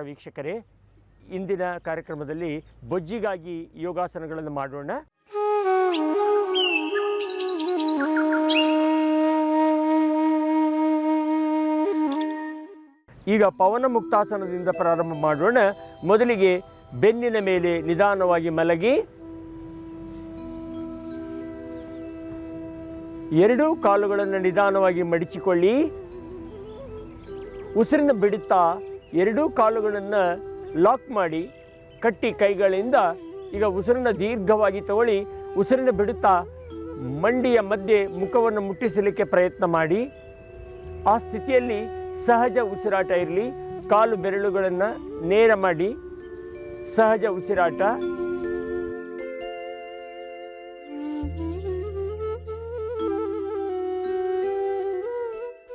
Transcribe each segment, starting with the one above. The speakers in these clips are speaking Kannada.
ವೀಕ್ಷಕರೇ, ಇಂದಿನ ಕಾರ್ಯಕ್ರಮದಲ್ಲಿ ಬೊಜ್ಜಿಗಾಗಿ ಯೋಗಾಸನಗಳನ್ನು ಮಾಡೋಣ. ಈಗ ಪವನ ಮುಕ್ತಾಸನದಿಂದ ಪ್ರಾರಂಭ ಮಾಡೋಣ. ಮೊದಲಿಗೆ ಬೆನ್ನಿನ ಮೇಲೆ ನಿಧಾನವಾಗಿ ಮಲಗಿ ಎರಡೂ ಕಾಲುಗಳನ್ನು ನಿಧಾನವಾಗಿ ಮಡಚಿಕೊಳ್ಳಿ. ಉಸಿರನ್ನು ಬಿಡುತ್ತಾ ಎರಡೂ ಕಾಲುಗಳನ್ನು ಲಾಕ್ ಮಾಡಿ ಕಟ್ಟಿ ಕೈಗಳಿಂದ ಈಗ ಉಸಿರನ್ನು ದೀರ್ಘವಾಗಿ ತಗೊಳ್ಳಿ. ಉಸಿರನ್ನು ಬಿಡುತ್ತಾ ಮಂಡಿಯ ಮಧ್ಯೆ ಮುಖವನ್ನು ಮುಟ್ಟಿಸಲಿಕ್ಕೆ ಪ್ರಯತ್ನ ಮಾಡಿ. ಆ ಸ್ಥಿತಿಯಲ್ಲಿ ಸಹಜ ಉಸಿರಾಟ ಇರಲಿ. ಕಾಲು ಬೆರಳುಗಳನ್ನು ನೇರ ಮಾಡಿ ಸಹಜ ಉಸಿರಾಟ.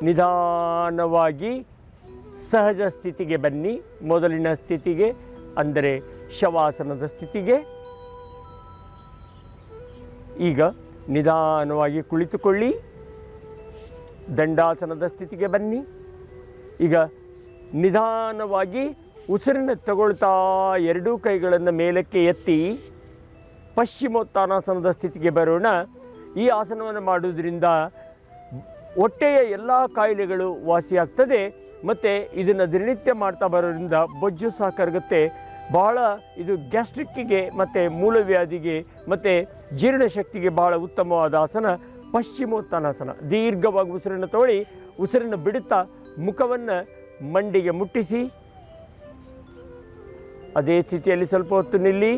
ನಿಧಾನವಾಗಿ ಸಹಜ ಸ್ಥಿತಿಗೆ ಬನ್ನಿ. ಮೊದಲಿನ ಸ್ಥಿತಿಗೆ ಅಂದರೆ ಶವಾಸನದ ಸ್ಥಿತಿಗೆ. ಈಗ ನಿಧಾನವಾಗಿ ಕುಳಿತುಕೊಳ್ಳಿ. ದಂಡಾಸನದ ಸ್ಥಿತಿಗೆ ಬನ್ನಿ. ಈಗ ನಿಧಾನವಾಗಿ ಉಸಿರನ್ನು ತಗೊಳ್ತಾ ಎರಡೂ ಕೈಗಳನ್ನು ಮೇಲಕ್ಕೆ ಎತ್ತಿ ಪಶ್ಚಿಮೋತ್ತಾನಾಸನದ ಸ್ಥಿತಿಗೆ ಬರೋಣ. ಈ ಆಸನವನ್ನು ಮಾಡುವುದರಿಂದ ಹೊಟ್ಟೆಯ ಎಲ್ಲ ಕಾಯಿಲೆಗಳು ವಾಸಿಯಾಗ್ತದೆ ಮತ್ತು ಇದನ್ನು ದಿನನಿತ್ಯ ಮಾಡ್ತಾ ಬರೋದ್ರಿಂದ ಬೊಜ್ಜು ಸಹ ಕರಗುತ್ತೆ. ಭಾಳ ಇದು ಗ್ಯಾಸ್ಟ್ರಿಕ್ಕಿಗೆ ಮತ್ತು ಮೂಲವ್ಯಾಧಿಗೆ ಮತ್ತು ಜೀರ್ಣಶಕ್ತಿಗೆ ಭಾಳ ಉತ್ತಮವಾದ ಆಸನ ಪಶ್ಚಿಮೋತ್ತಾನಾಸನ. ದೀರ್ಘವಾಗಿ ಉಸಿರನ್ನು ತಗೊಳ್ಳಿ. ಉಸಿರನ್ನು ಬಿಡುತ್ತಾ ಮುಖವನ್ನು ಮಂಡಿಗೆ ಮುಟ್ಟಿಸಿ ಅದೇ ಸ್ಥಿತಿಯಲ್ಲಿ ಸ್ವಲ್ಪ ಹೊತ್ತು ನಿಲ್ಲಿ.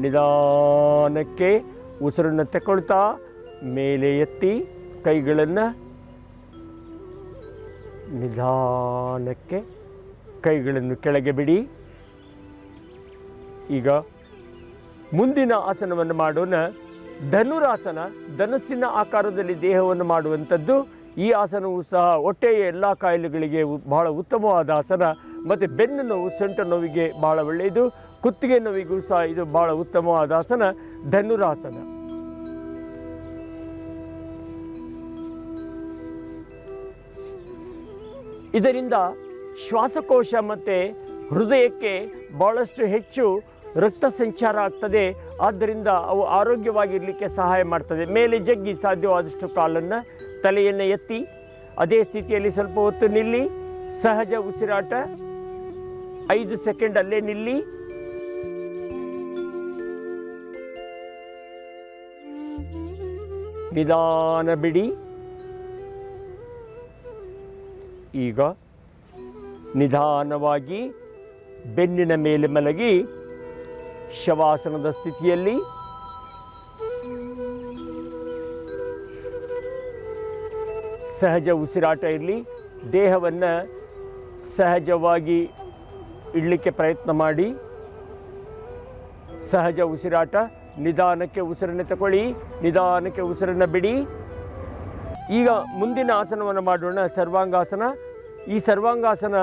ನಿಧಾನಕ್ಕೆ ಉಸಿರನ್ನು ತಗೊಳ್ತಾ ಮೇಲೆ ಎತ್ತಿ ಕೈಗಳನ್ನು ನಿಧಾನಕ್ಕೆ ಕೈಗಳನ್ನು ಕೆಳಗೆ ಬಿಡಿ. ಈಗ ಮುಂದಿನ ಆಸನವನ್ನು ಮಾಡೋಣ. ಧನುರಾಸನ. ಧನುಸ್ಸಿನ ಆಕಾರದಲ್ಲಿ ದೇಹವನ್ನು ಮಾಡುವಂಥದ್ದು. ಈ ಆಸನವು ಸಹ ಹೊಟ್ಟೆಯ ಎಲ್ಲ ಕಾಯಿಲೆಗಳಿಗೆ ಬಹಳ ಉತ್ತಮವಾದ ಆಸನ ಮತ್ತು ಬೆನ್ನು ನೋವು, ಸೊಂಟ ನೋವಿಗೆ ಭಾಳ ಒಳ್ಳೆಯದು. ಕುತ್ತಿಗೆ ನೋವಿಗೂ ಸಹ ಇದು ಭಾಳ ಉತ್ತಮವಾದ ಆಸನ ಧನುರಾಸನ. ಇದರಿಂದ ಶ್ವಾಸಕೋಶ ಮತ್ತು ಹೃದಯಕ್ಕೆ ಭಾಳಷ್ಟು ಹೆಚ್ಚು ರಕ್ತ ಸಂಚಾರ ಆಗ್ತದೆ. ಆದ್ದರಿಂದ ಅವು ಆರೋಗ್ಯವಾಗಿರಲಿಕ್ಕೆ ಸಹಾಯ ಮಾಡ್ತದೆ. ಮೇಲೆ ಜಗ್ಗಿ ಸಾಧ್ಯವಾದಷ್ಟು ಕಾಲನ್ನು, ತಲೆಯನ್ನು ಎತ್ತಿ ಅದೇ ಸ್ಥಿತಿಯಲ್ಲಿ ಸ್ವಲ್ಪ ಹೊತ್ತು ನಿಲ್ಲಿ. ಸಹಜ ಉಸಿರಾಟ 5 ಸೆಕೆಂಡ್ ಅಲ್ಲೇ ನಿಲ್ಲಿ. ನಿಧಾನ ಬಿಡಿ. ಈಗ ನಿಧಾನವಾಗಿ ಬೆನ್ನಿನ ಮೇಲೆ ಮಲಗಿ ಶವಾಸನದ ಸ್ಥಿತಿಯಲ್ಲಿ ಸಹಜ ಉಸಿರಾಟ ಇರಲಿ. ದೇಹವನ್ನು ಸಹಜವಾಗಿ ಇಡಲಿಕ್ಕೆ ಪ್ರಯತ್ನ ಮಾಡಿ. ಸಹಜ ಉಸಿರಾಟ. ನಿಧಾನಕ್ಕೆ ಉಸಿರನ್ನು ತಗೊಳ್ಳಿ. ನಿಧಾನಕ್ಕೆ ಉಸಿರನ್ನು ಬಿಡಿ. ಈಗ ಮುಂದಿನ ಆಸನವನ್ನು ಮಾಡೋಣ. ಸರ್ವಾಂಗಾಸನ. ಈ ಸರ್ವಾಂಗಾಸನ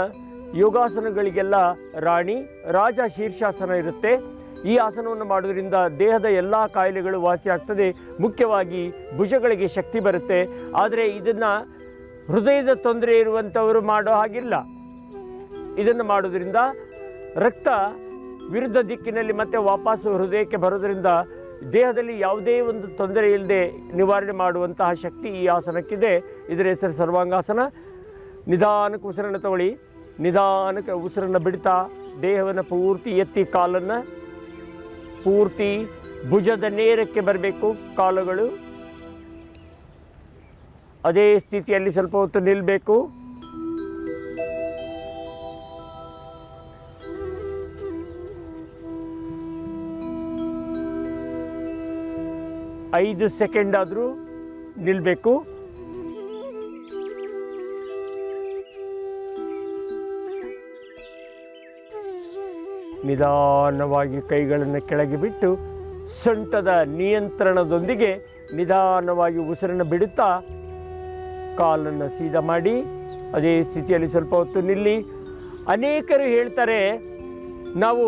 ಯೋಗಾಸನಗಳಿಗೆಲ್ಲ ರಾಣಿ. ರಾಜ ಶೀರ್ಷಾಸನ ಇರುತ್ತೆ. ಈ ಆಸನವನ್ನು ಮಾಡೋದ್ರಿಂದ ದೇಹದ ಎಲ್ಲ ಕಾಯಿಲೆಗಳು ವಾಸಿಯಾಗ್ತದೆ. ಮುಖ್ಯವಾಗಿ ಭುಜಗಳಿಗೆ ಶಕ್ತಿ ಬರುತ್ತೆ. ಆದರೆ ಇದನ್ನು ಹೃದಯದ ತೊಂದರೆ ಇರುವಂಥವರು ಮಾಡೋ ಹಾಗಿಲ್ಲ. ಇದನ್ನು ಮಾಡೋದ್ರಿಂದ ರಕ್ತ ವಿರುದ್ಧ ದಿಕ್ಕಿನಲ್ಲಿ ಮತ್ತೆ ವಾಪಸ್ಸು ಹೃದಯಕ್ಕೆ ಬರೋದರಿಂದ ದೇಹದಲ್ಲಿ ಯಾವುದೇ ಒಂದು ತೊಂದರೆ ಇಲ್ಲದೆ ನಿವಾರಣೆ ಮಾಡುವಂತಹ ಶಕ್ತಿ ಈ ಆಸನಕ್ಕಿದೆ. ಇದರ ಹೆಸರು ಸರ್ವಾಂಗಾಸನ. ನಿಧಾನಕ್ಕೆ ಉಸಿರನ್ನು ತಗೊಳ್ಳಿ. ನಿಧಾನಕ್ಕೆ ಉಸಿರನ್ನು ಬಿಡ್ತಾ ದೇಹವನ್ನು ಪೂರ್ತಿ ಎತ್ತಿ ಕಾಲನ್ನು ಪೂರ್ತಿ ಭುಜದ ನೇರಕ್ಕೆ ಬರಬೇಕು. ಕಾಲುಗಳು ಅದೇ ಸ್ಥಿತಿಯಲ್ಲಿ ಸ್ವಲ್ಪ ಹೊತ್ತು ನಿಲ್ಲಬೇಕು. ಐದು ಸೆಕೆಂಡ್ ಆದರೂ ನಿಲ್ಲಬೇಕು. ನಿಧಾನವಾಗಿ ಕೈಗಳನ್ನು ಕೆಳಗೆ ಬಿಟ್ಟು ಸೊಂಟದ ನಿಯಂತ್ರಣದೊಂದಿಗೆ ನಿಧಾನವಾಗಿ ಉಸಿರನ್ನು ಬಿಡುತ್ತಾ ಕಾಲನ್ನು ಸೀದಾ ಮಾಡಿ ಅದೇ ಸ್ಥಿತಿಯಲ್ಲಿ ಸ್ವಲ್ಪ ಹೊತ್ತು ನಿಲ್ಲಿ. ಅನೇಕರು ಹೇಳ್ತಾರೆ ನಾವು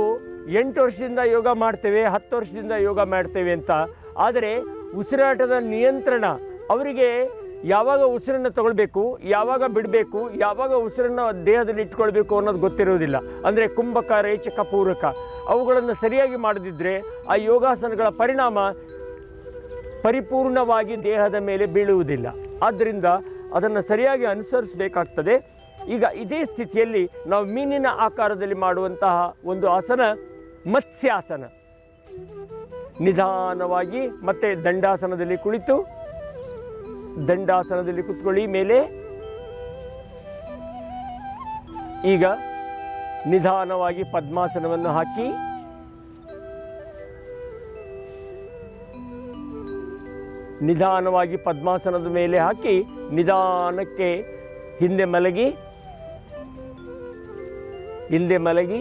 8 ವರ್ಷದಿಂದ ಯೋಗ ಮಾಡ್ತೇವೆ, 10 ವರ್ಷದಿಂದ ಯೋಗ ಮಾಡ್ತೇವೆ ಅಂತ. ಆದರೆ ಉಸಿರಾಟದ ನಿಯಂತ್ರಣ ಅವರಿಗೆ ಯಾವಾಗ ಉಸಿರನ್ನು ತಗೊಳ್ಬೇಕು, ಯಾವಾಗ ಬಿಡಬೇಕು, ಯಾವಾಗ ಉಸಿರನ್ನು ದೇಹದಲ್ಲಿ ಇಟ್ಕೊಳ್ಬೇಕು ಅನ್ನೋದು ಗೊತ್ತಿರೋದಿಲ್ಲ. ಅಂದರೆ ಕುಂಭಕ, ರೇಚಕ, ಪೂರಕ ಅವುಗಳನ್ನು ಸರಿಯಾಗಿ ಮಾಡದಿದ್ದರೆ ಆ ಯೋಗಾಸನಗಳ ಪರಿಣಾಮ ಪರಿಪೂರ್ಣವಾಗಿ ದೇಹದ ಮೇಲೆ ಬೀಳುವುದಿಲ್ಲ. ಆದ್ದರಿಂದ ಅದನ್ನು ಸರಿಯಾಗಿ ಅನುಸರಿಸಬೇಕಾಗ್ತದೆ. ಈಗ ಇದೇ ಸ್ಥಿತಿಯಲ್ಲಿ ನಾವು ಮೀನಿನ ಆಕಾರದಲ್ಲಿ ಮಾಡುವಂತಹ ಒಂದು ಆಸನ ಮತ್ಸ್ಯಾಸನ. ನಿಧಾನವಾಗಿ ಮತ್ತೆ ದಂಡಾಸನದಲ್ಲಿ ಕುಳಿತು, ದಂಡಾಸನದಲ್ಲಿ ಕುತ್ಕೊಳ್ಳಿ ಮೇಲೆ. ಈಗ ನಿಧಾನವಾಗಿ ಪದ್ಮಾಸನವನ್ನು ಹಾಕಿ ನಿಧಾನವಾಗಿ ಪದ್ಮಾಸನದ ಮೇಲೆ ಹಾಕಿ ನಿಧಾನಕ್ಕೆ ಹಿಂದೆ ಮಲಗಿ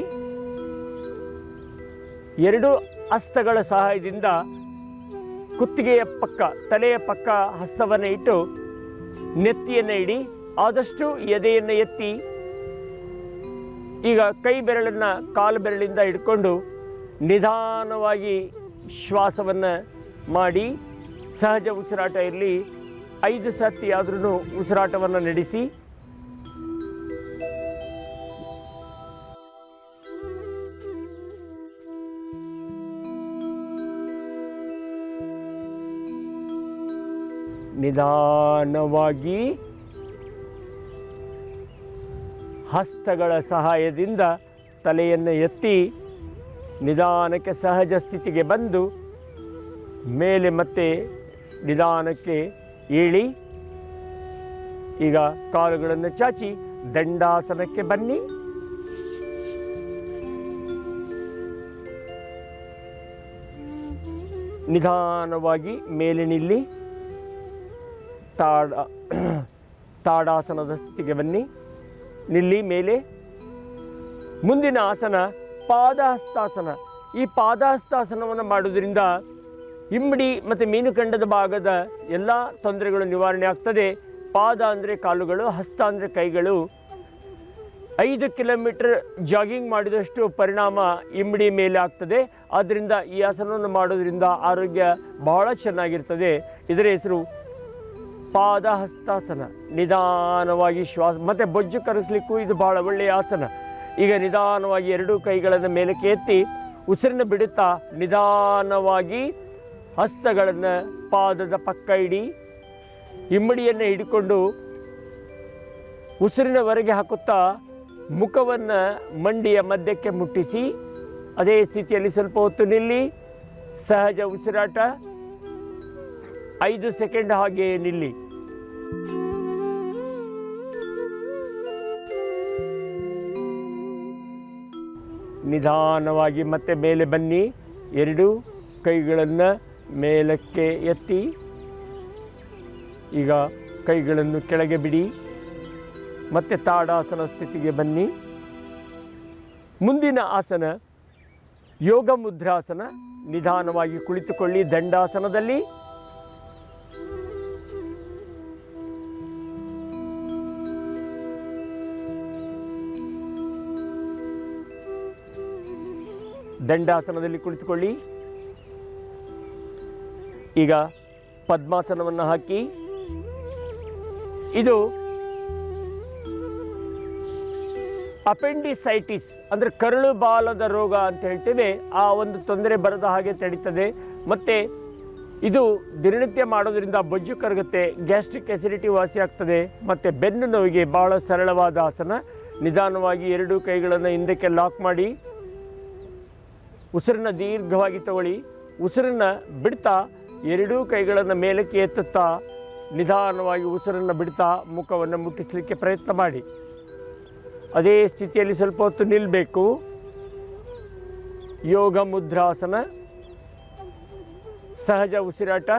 ಎರಡು ಹಸ್ತಗಳ ಸಹಾಯದಿಂದ ಕುತ್ತಿಗೆಯ ಪಕ್ಕ, ತಲೆಯ ಪಕ್ಕ ಹಸ್ತವನ್ನು ಇಟ್ಟು ನೆತ್ತಿಯನ್ನು ಇಡಿ. ಆದಷ್ಟು ಎದೆಯನ್ನು ಎತ್ತಿ ಈಗ ಕೈ ಬೆರಳನ್ನು ಕಾಲು ಬೆರಳಿಂದ ಹಿಡ್ಕೊಂಡು ನಿಧಾನವಾಗಿ ಶ್ವಾಸವನ್ನು ಮಾಡಿ ಸಹಜ ಉಸಿರಾಟ ಇರಲಿ. 5 ಸತಿ ಆದ್ರೂ ಉಸಿರಾಟವನ್ನು ನಡೆಸಿ. ನಿಧಾನವಾಗಿ ಹಸ್ತಗಳ ಸಹಾಯದಿಂದ ತಲೆಯನ್ನು ಎತ್ತಿ ನಿಧಾನಕ್ಕೆ ಸಹಜ ಸ್ಥಿತಿಗೆ ಬಂದು ಮೇಲೆ ಮತ್ತೆ ನಿಧಾನಕ್ಕೆ ಏಳಿ. ಈಗ ಕಾಲುಗಳನ್ನು ಚಾಚಿ ದಂಡಾಸನಕ್ಕೆ ಬನ್ನಿ. ನಿಧಾನವಾಗಿ ಮೇಲೆ ನಿಲ್ಲಿ. ತಾಡಾಸನದ ಸ್ಥಿತಿಗೆ ಬನ್ನಿ, ನಿಲ್ಲಿ ಮೇಲೆ. ಮುಂದಿನ ಆಸನ ಪಾದಹಸ್ತಾಸನ. ಈ ಪಾದಹಸ್ತಾಸನವನ್ನು ಮಾಡೋದ್ರಿಂದ ಇಮ್ಮಡಿ ಮತ್ತು ಮೀನುಖಂಡದ ಭಾಗದ ಎಲ್ಲ ತೊಂದರೆಗಳು ನಿವಾರಣೆ ಆಗ್ತದೆ. ಪಾದ ಅಂದರೆ ಕಾಲುಗಳು, ಹಸ್ತ ಅಂದರೆ ಕೈಗಳು. 5 ಕಿಲೋಮೀಟರ್ ಜಾಗಿಂಗ್ ಮಾಡಿದಷ್ಟು ಪರಿಣಾಮ ಇಮ್ಮಡಿ ಮೇಲೆ ಆಗ್ತದೆ. ಆದ್ದರಿಂದ ಈ ಆಸನವನ್ನು ಮಾಡೋದ್ರಿಂದ ಆರೋಗ್ಯ ಬಹಳ ಚೆನ್ನಾಗಿರ್ತದೆ. ಇದರ ಹೆಸರು ಪಾದಹಸ್ತಾಸನ. ನಿಧಾನವಾಗಿ ಶ್ವಾಸ ಮತ್ತು ಬೊಜ್ಜು ಕರಗಿಸ್ಲಿಕ್ಕೂ ಇದು ಬಹಳ ಒಳ್ಳೆಯ ಆಸನ. ಈಗ ನಿಧಾನವಾಗಿ 2 ಕೈಗಳನ್ನು ಮೇಲಕ್ಕೆ ಎತ್ತಿ ಉಸಿರನ್ನು ಬಿಡುತ್ತಾ ನಿಧಾನವಾಗಿ ಹಸ್ತಗಳನ್ನು ಪಾದದ ಪಕ್ಕ ಇಡಿ. ಇಮ್ಮಡಿಯನ್ನು ಹಿಡ್ಕೊಂಡು ಉಸಿರಿನವರೆಗೆ ಹಾಕುತ್ತಾ ಮುಖವನ್ನು ಮಂಡಿಯ ಮಧ್ಯಕ್ಕೆ ಮುಟ್ಟಿಸಿ ಅದೇ ಸ್ಥಿತಿಯಲ್ಲಿ ಸ್ವಲ್ಪ ಹೊತ್ತು ನಿಲ್ಲಿ. ಸಹಜ ಉಸಿರಾಟ 5 ಸೆಕೆಂಡ್ ಹಾಗೆಯೇ ನಿಲ್ಲಿ. ನಿಧಾನವಾಗಿ ಮತ್ತೆ ಮೇಲೆ ಬನ್ನಿ. 2 ಕೈಗಳನ್ನು ಮೇಲಕ್ಕೆ ಎತ್ತಿ ಈಗ ಕೈಗಳನ್ನು ಕೆಳಗೆ ಬಿಡಿ. ಮತ್ತೆ ತಾಡಾಸನ ಸ್ಥಿತಿಗೆ ಬನ್ನಿ. ಮುಂದಿನ ಆಸನ ಯೋಗ ಮುದ್ರಾಸನ. ನಿಧಾನವಾಗಿ ಕುಳಿತುಕೊಳ್ಳಿ ದಂಡಾಸನದಲ್ಲಿ. ದಂಡಾಸನದಲ್ಲಿ ಕುಳಿತುಕೊಳ್ಳಿ. ಈಗ ಪದ್ಮಾಸನವನ್ನು ಹಾಕಿ. ಇದು ಅಪೆಂಡಿಸೈಟಿಸ್ ಅಂದರೆ ಕರಳು ಬಾಲದ ರೋಗ ಅಂತ ಹೇಳ್ತೇವೆ, ಆ ಒಂದು ತೊಂದರೆ ಬರದ ಹಾಗೆ ತಡೀತದೆ. ಮತ್ತು ಇದು ದಿನನಿತ್ಯ ಮಾಡೋದ್ರಿಂದ ಬೊಜ್ಜು ಕರಗುತ್ತೆ, ಗ್ಯಾಸ್ಟ್ರಿಕ್ ಅಸಿಡಿಟಿ ವಾಸಿ ಆಗ್ತದೆ. ಮತ್ತು ಬೆನ್ನು ನೋವಿಗೆ ಬಹಳ ಸರಳವಾದ ಆಸನ. ನಿಧಾನವಾಗಿ 2 ಕೈಗಳನ್ನು ಹಿಂದಕ್ಕೆ ಲಾಕ್ ಮಾಡಿ ಉಸಿರನ್ನು ದೀರ್ಘವಾಗಿ ತಗೊಳ್ಳಿ. ಉಸಿರನ್ನು ಬಿಡ್ತಾ 2 ಕೈಗಳನ್ನು ಮೇಲಕ್ಕೆ ಎತ್ತುತ್ತಾ ನಿಧಾನವಾಗಿ ಉಸಿರನ್ನು ಬಿಡ್ತಾ ಮುಖವನ್ನು ಮುಟ್ಟಿಸಲಿಕ್ಕೆ ಪ್ರಯತ್ನ ಮಾಡಿ. ಅದೇ ಸ್ಥಿತಿಯಲ್ಲಿ ಸ್ವಲ್ಪ ಹೊತ್ತು ನಿಲ್ಲಬೇಕು. ಯೋಗ ಮುದ್ರಾಸನ. ಸಹಜ ಉಸಿರಾಟ.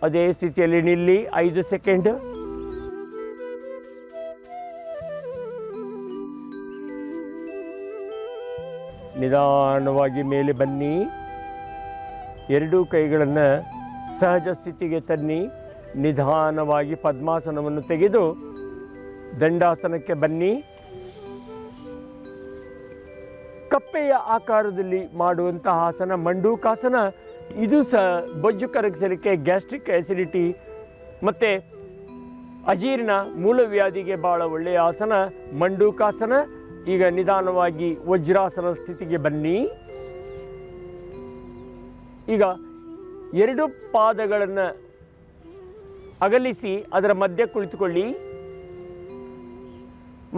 ಅದೇ ಸ್ಥಿತಿಯಲ್ಲಿ ನಿಲ್ಲಿ 5 ಸೆಕೆಂಡ್. ನಿಧಾನವಾಗಿ ಮೇಲೆ ಬನ್ನಿ. 2 ಕೈಗಳನ್ನು ಸಹಜ ಸ್ಥಿತಿಗೆ ತನ್ನಿ. ನಿಧಾನವಾಗಿ ಪದ್ಮಾಸನವನ್ನು ತೆಗೆದು ದಂಡಾಸನಕ್ಕೆ ಬನ್ನಿ. ಕಪ್ಪೆಯ ಆಕಾರದಲ್ಲಿ ಮಾಡುವಂತಹ ಆಸನ ಮಂಡೂಕಾಸನ. ಇದು ಸಹ ಬೊಜ್ಜು ಕರಗಿಸಲಿಕ್ಕೆ, ಗ್ಯಾಸ್ಟ್ರಿಕ್ ಆ್ಯಸಿಡಿಟಿ ಮತ್ತು ಅಜೀರ್ಣ, ಮೂಲವ್ಯಾಧಿಗೆ ಭಾಳ ಒಳ್ಳೆಯ ಆಸನ ಮಂಡೂಕಾಸನ. ಈಗ ನಿಧಾನವಾಗಿ ವಜ್ರಾಸನ ಸ್ಥಿತಿಗೆ ಬನ್ನಿ. ಈಗ 2 ಪಾದಗಳನ್ನು ಅಗಲಿಸಿ ಅದರ ಮಧ್ಯೆ ಕುಳಿತುಕೊಳ್ಳಿ.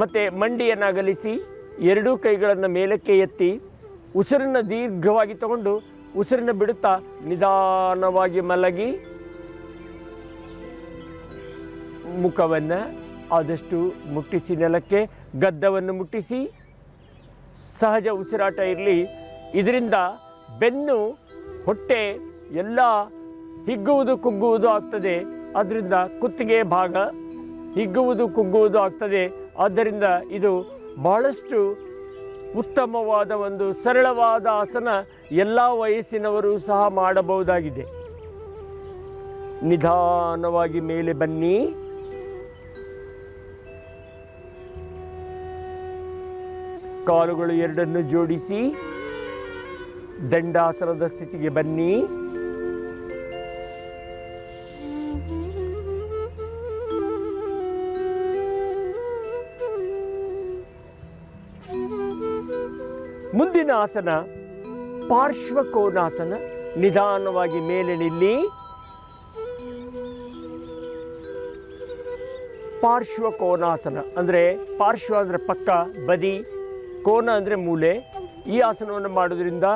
ಮತ್ತು ಮಂಡಿಯನ್ನು ಅಗಲಿಸಿ 2 ಕೈಗಳನ್ನು ಮೇಲಕ್ಕೆ ಎತ್ತಿ ಉಸಿರನ್ನು ದೀರ್ಘವಾಗಿ ತಗೊಂಡು ಉಸಿರನ್ನು ಬಿಡುತ್ತಾ ನಿಧಾನವಾಗಿ ಮಲಗಿ ಮುಖವನ್ನು ಆದಷ್ಟು ಮುಟ್ಟಿಸಿ ನೆಲಕ್ಕೆ, ಗದ್ದವನ್ನು ಮುಟ್ಟಿಸಿ ಸಹಜ ಉಸಿರಾಟ ಇರಲಿ. ಇದರಿಂದ ಬೆನ್ನು, ಹೊಟ್ಟೆ ಎಲ್ಲ ಹಿಗ್ಗುವುದು ಕುಗ್ಗುವುದು ಆಗ್ತದೆ. ಆದ್ದರಿಂದ ಕುತ್ತಿಗೆ ಭಾಗ ಹಿಗ್ಗುವುದು ಕುಗ್ಗುವುದು ಆಗ್ತದೆ. ಆದ್ದರಿಂದ ಇದು ಬಹಳಷ್ಟು ಉತ್ತಮವಾದ ಒಂದು ಸರಳವಾದ ಆಸನ, ಎಲ್ಲ ವಯಸ್ಸಿನವರು ಸಹ ಮಾಡಬಹುದಾಗಿದೆ. ನಿಧಾನವಾಗಿ ಮೇಲೆ ಬನ್ನಿ. ಕಾಲುಗಳು 2 ಜೋಡಿಸಿ ದಂಡಾಸನದ ಸ್ಥಿತಿಗೆ ಬನ್ನಿ. ಮುಂದಿನ ಆಸನ ಪಾರ್ಶ್ವಕೋನಾಸನ. ನಿಧಾನವಾಗಿ ಮೇಲೆ ನಿಲ್ಲಿ. ಪಾರ್ಶ್ವಕೋನಾಸನ ಅಂದರೆ ಪಾರ್ಶ್ವ ಅಂದರೆ ಪಕ್ಕ, ಬದಿ, ಕೋನ ಅಂದರೆ ಮೂಲೆ. ಈ ಆಸನವನ್ನು ಮಾಡೋದ್ರಿಂದ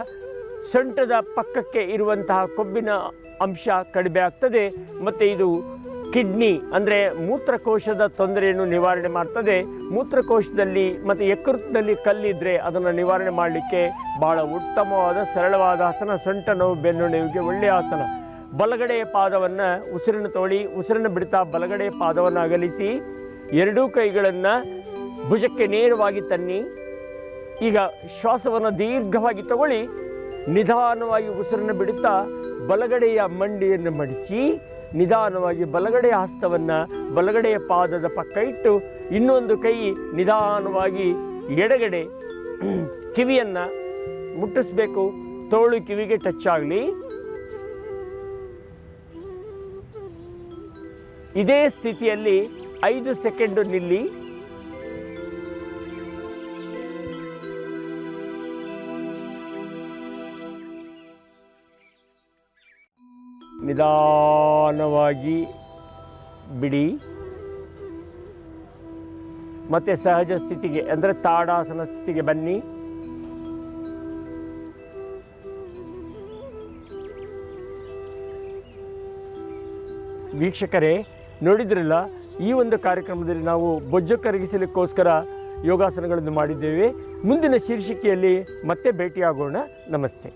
ಸೊಂಟದ ಪಕ್ಕಕ್ಕೆ ಇರುವಂತಹ ಕೊಬ್ಬಿನ ಅಂಶ ಕಡಿಮೆ ಆಗ್ತದೆ ಮತ್ತು ಇದು ಕಿಡ್ನಿ ಅಂದರೆ ಮೂತ್ರಕೋಶದ ತೊಂದರೆಯನ್ನು ನಿವಾರಣೆ ಮಾಡ್ತದೆ. ಮೂತ್ರಕೋಶದಲ್ಲಿ ಮತ್ತು ಯಕೃತ್ತಿನಲ್ಲಿ ಕಲ್ಲಿದ್ದರೆ ಅದನ್ನು ನಿವಾರಣೆ ಮಾಡಲಿಕ್ಕೆ ಭಾಳ ಉತ್ತಮವಾದ ಸರಳವಾದ ಆಸನ. ಸೊಂಟ ನೋವು, ಬೆನ್ನು ನೋವಿಗೆ ಒಳ್ಳೆಯ ಆಸನ. ಬಲಗಡೆಯ ಪಾದವನ್ನು ಉಸಿರನ್ನು ತಗೊಳ್ಳಿ, ಉಸಿರನ್ನು ಬಿಡ್ತಾ ಬಲಗಡೆಯ ಪಾದವನ್ನು ಅಗಲಿಸಿ 2 ಕೈಗಳನ್ನು ಭುಜಕ್ಕೆ ನೇರವಾಗಿ ತನ್ನಿ. ಈಗ ಶ್ವಾಸವನ್ನು ದೀರ್ಘವಾಗಿ ತಗೊಳ್ಳಿ. ನಿಧಾನವಾಗಿ ಉಸಿರನ್ನು ಬಿಡುತ್ತಾ ಬಲಗಡೆಯ ಮಂಡಿಯನ್ನು ಮಡಚಿ ನಿಧಾನವಾಗಿ ಬಲಗಡೆಯ ಹಸ್ತವನ್ನು ಬಲಗಡೆಯ ಪಾದದ ಪಕ್ಕ ಇಟ್ಟು ಇನ್ನೊಂದು ಕೈ ನಿಧಾನವಾಗಿ ಎಡಗಡೆ ಕಿವಿಯನ್ನು ಮುಟ್ಟಿಸ್ಬೇಕು. ತೋಳು ಕಿವಿಗೆ ಟಚ್ ಆಗಲಿ. ಇದೇ ಸ್ಥಿತಿಯಲ್ಲಿ 5 ಸೆಕೆಂಡು ನಿಲ್ಲಿ. ನಿಧಾನವಾಗಿ ಬಿಡಿ. ಮತ್ತೆ ಸಹಜ ಸ್ಥಿತಿಗೆ ಅಂದರೆ ತಾಡಾಸನ ಸ್ಥಿತಿಗೆ ಬನ್ನಿ. ವೀಕ್ಷಕರೇ, ನೋಡಿದ್ರಲ್ಲ, ಈ ಒಂದು ಕಾರ್ಯಕ್ರಮದಲ್ಲಿ ನಾವು ಬೊಜ್ಜು ಕರಗಿಸಲಿಕ್ಕೋಸ್ಕರ ಯೋಗಾಸನಗಳನ್ನು ಮಾಡಿದ್ದೇವೆ. ಮುಂದಿನ ಶೀರ್ಷಿಕೆಯಲ್ಲಿ ಮತ್ತೆ ಭೇಟಿಯಾಗೋಣ. ನಮಸ್ತೆ.